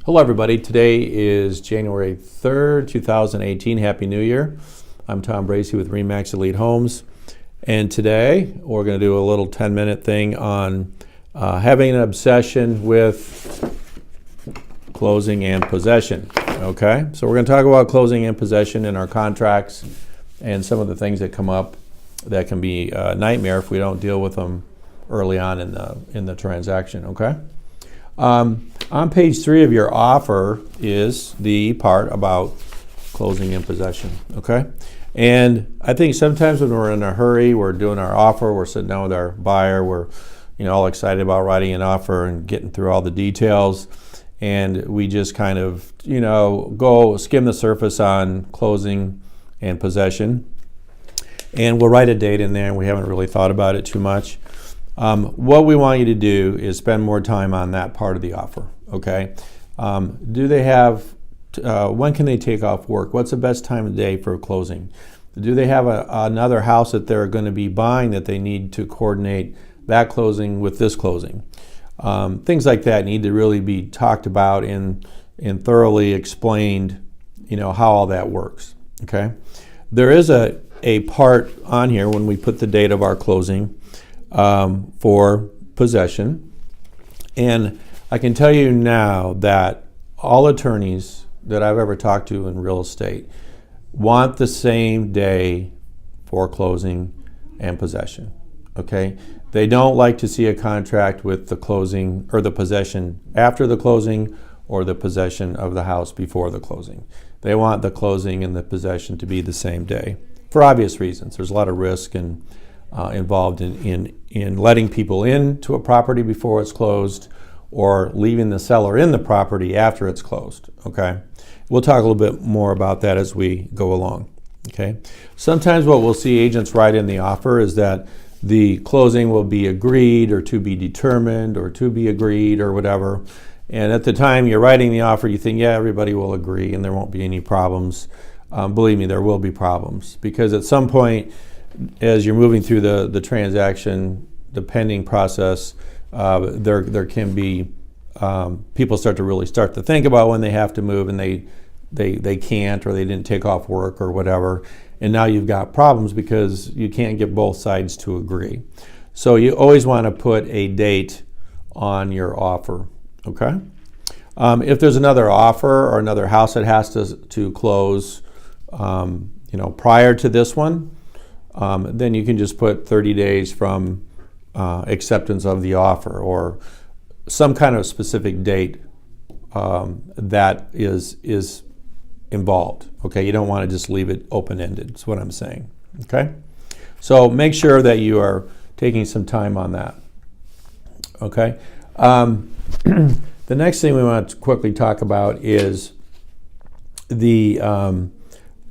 Hello everybody, today is January 3rd, 2018. Happy New Year. I'm Tom Bracey with RE/MAX Elite Homes, and today we're going to do a little 10-minute thing on having an obsession with closing and possession. Okay, so we're going to talk about closing and possession in our contracts and some of the things that come up that can be a nightmare if we don't deal with them early on in the transaction. Okay. On page 3 of your offer is the part about closing and possession, okay? And I think sometimes when we're in a hurry, we're doing our offer, we're sitting down with our buyer, we're all excited about writing an offer and getting through all the details, and we just kind of go skim the surface on closing and possession, and we'll write a date in there and we haven't really thought about it too much. What we want you to do is spend more time on that part of the offer, okay? Do they have, when can they take off work? What's the best time of day for closing? Do they have another house that they're going to be buying that they need to coordinate that closing with this closing? Things like that need to really be talked about and thoroughly explained, how all that works, okay? There is a part on here when we put the date of our closing for possession, and I can tell you now that all attorneys that I've ever talked to in real estate want the same day for closing and possession, okay? They don't like to see a contract with the closing or the possession after the closing or the possession of the house before the closing. They want the closing and the possession to be the same day for obvious reasons. There's a lot of risk and involved in letting people into a property before it's closed or leaving the seller in the property after it's closed, okay? We'll talk a little bit more about that as we go along, okay? Sometimes what we'll see agents write in the offer is that the closing will be agreed or to be determined or to be agreed or whatever, and at the time you're writing the offer you think, yeah, everybody will agree and there won't be any problems. Believe me, there will be problems, because at some point as you're moving through the transaction, the pending process, there can be people start to think about when they have to move and they can't, or they didn't take off work or whatever, and now you've got problems because you can't get both sides to agree. So you always want to put a date on your offer, okay? If there's another offer or another house that has to close prior to this one, then you can just put 30 days from acceptance of the offer, or some kind of specific date that is involved. Okay, you don't want to just leave it open-ended. That's what I'm saying. Okay, so make sure that you are taking some time on that. Okay, the next thing we want to quickly talk about is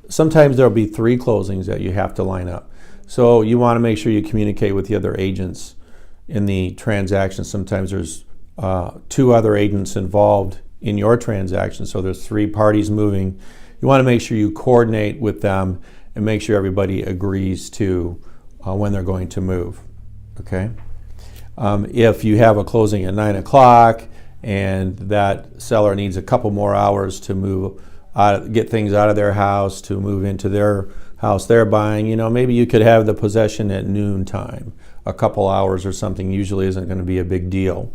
sometimes there'll be 3 closings that you have to line up. So you want to make sure you communicate with the other agents in the transaction. Sometimes there's 2 other agents involved in your transaction, so there's 3 parties moving. You want to make sure you coordinate with them and make sure everybody agrees to when they're going to move, okay? If you have a closing at 9 o'clock and that seller needs a couple more hours to move, get things out of their house, to move into their house they're buying, maybe you could have the possession at noon time. A couple hours or something usually isn't going to be a big deal.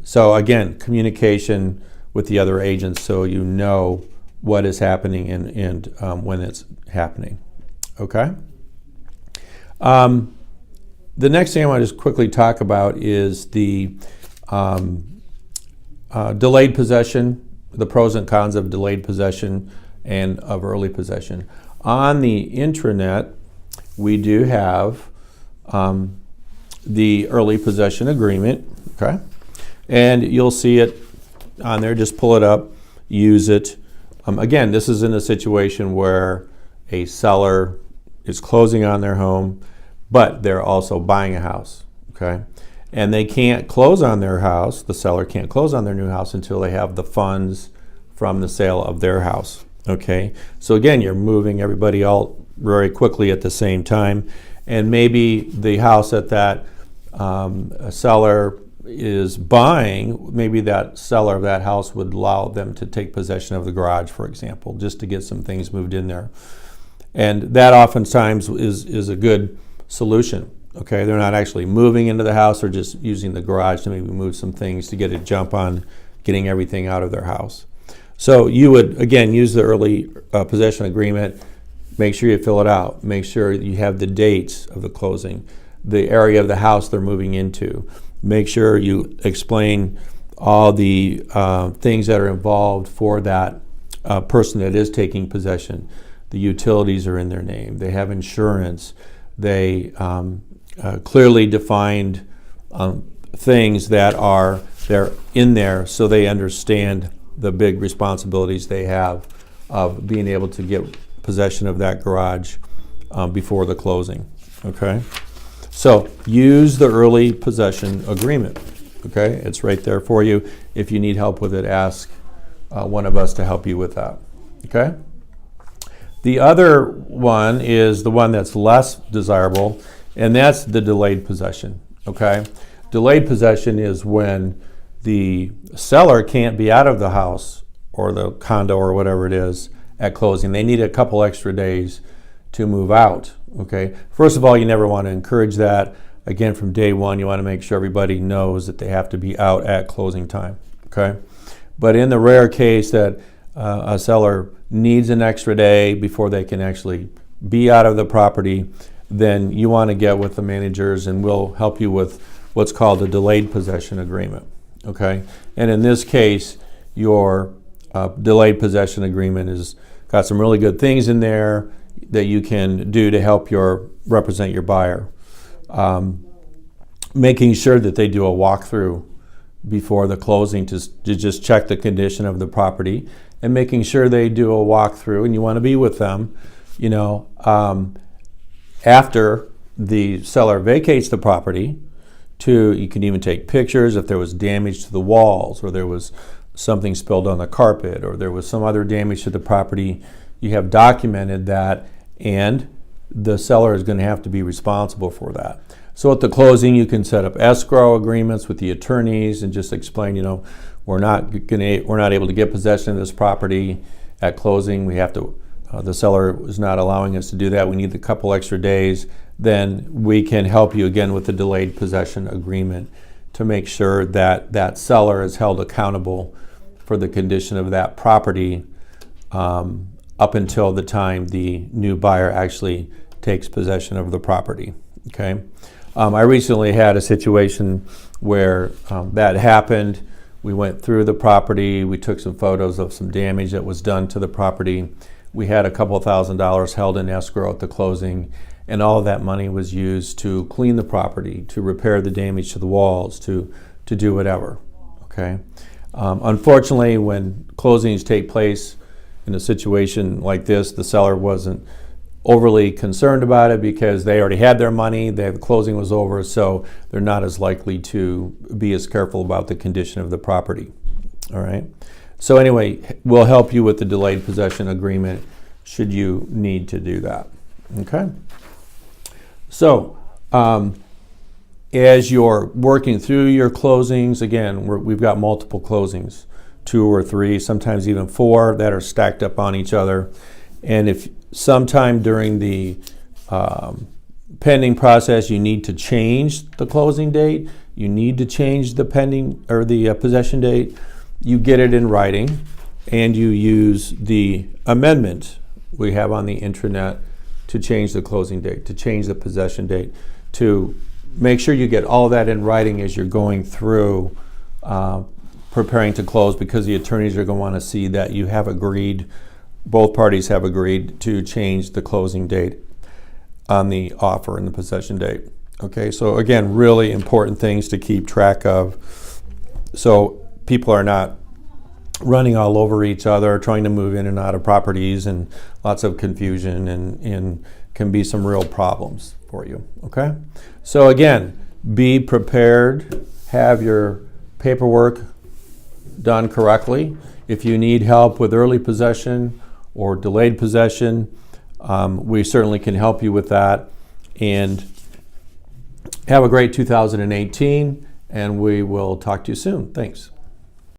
So again, communication with the other agents so you know what is happening and when it's happening. Okay? The next thing I want to just quickly talk about is the delayed possession, the pros and cons of delayed possession and of early possession. On the intranet, we do have the early possession agreement, okay? And you'll see it on there. Just pull it up, use it. Again, this is in a situation where a seller is closing on their home, but they're also buying a house, okay? And they can't close on their house, the seller can't close on their new house until they have the funds from the sale of their house, okay? So again, you're moving everybody all very quickly at the same time, and maybe the house that seller is buying, maybe that seller of that house would allow them to take possession of the garage, for example, just to get some things moved in there. And that oftentimes is a good solution. Okay, they're not actually moving into the house, they're just using the garage to maybe move some things to get a jump on getting everything out of their house. So you would, again, use the early possession agreement. Make sure you fill it out. Make sure you have the dates of the closing, the area of the house they're moving into. Make sure you explain all the things that are involved for that person that is taking possession. The utilities are in their name. They have insurance. They clearly defined things that are they're in there, so they understand the big responsibilities they have of being able to get possession of that garage before the closing. Okay, so use the early possession agreement. Okay, it's right there for you. If you need help with it, ask one of us to help you with that. Okay. The other one is the one that's less desirable, and that's the delayed possession. Okay, delayed possession is when the seller can't be out of the house or the condo or whatever it is at closing. They need a couple extra days to move out. Okay, first of all, you never want to encourage that. Again, from day one, you want to make sure everybody knows that they have to be out at closing time. Okay, but in the rare case that a seller needs an extra day before they can actually be out of the property, then you want to get with the managers and we'll help you with what's called a delayed possession agreement. Okay, and in this case, your delayed possession agreement has got some really good things in there that you can do to help represent your buyer. Making sure that they do a walkthrough before the closing to just check the condition of the property, and making sure they do a walkthrough, and you want to be with them, after the seller vacates the property. You can even take pictures if there was damage to the walls, or there was something spilled on the carpet, or there was some other damage to the property. You have documented that, and the seller is going to have to be responsible for that. So at the closing, you can set up escrow agreements with the attorneys and just explain, we're not able to get possession of this property at closing. We have to. The seller is not allowing us to do that. We need a couple extra days. Then we can help you again with the delayed possession agreement to make sure that that seller is held accountable for the condition of that property up until the time the new buyer actually takes possession of the property. Okay. I recently had a situation where that happened. We went through the property. We took some photos of some damage that was done to the property. We had a couple $1,000s held in escrow at the closing, and all of that money was used to clean the property, to repair the damage to the walls, to do whatever. Okay. Unfortunately, when closings take place in a situation like this, the seller wasn't overly concerned about it because they already had their money, the closing was over, so they're not as likely to be as careful about the condition of the property. All right. So anyway, we'll help you with the delayed possession agreement should you need to do that. Okay. So as you're working through your closings, again, we've got multiple closings, 2 or 3, sometimes even 4 that are stacked up on each other. And if sometime during the pending process you need to change the closing date, you need to change the pending or the possession date, you get it in writing and you use the amendment we have on the intranet to change the closing date, to change the possession date, to make sure you get all that in writing as you're going through preparing to close, because the attorneys are going to want to see that you have agreed, both parties have agreed to change the closing date on the offer and the possession date. Okay, so again, really important things to keep track of so people are not running all over each other, trying to move in and out of properties, and lots of confusion and can be some real problems for you. Okay, so again, be prepared, have your paperwork done correctly. If you need help with early possession or delayed possession, we certainly can help you with that. And have a great 2018, and we will talk to you soon. Thanks.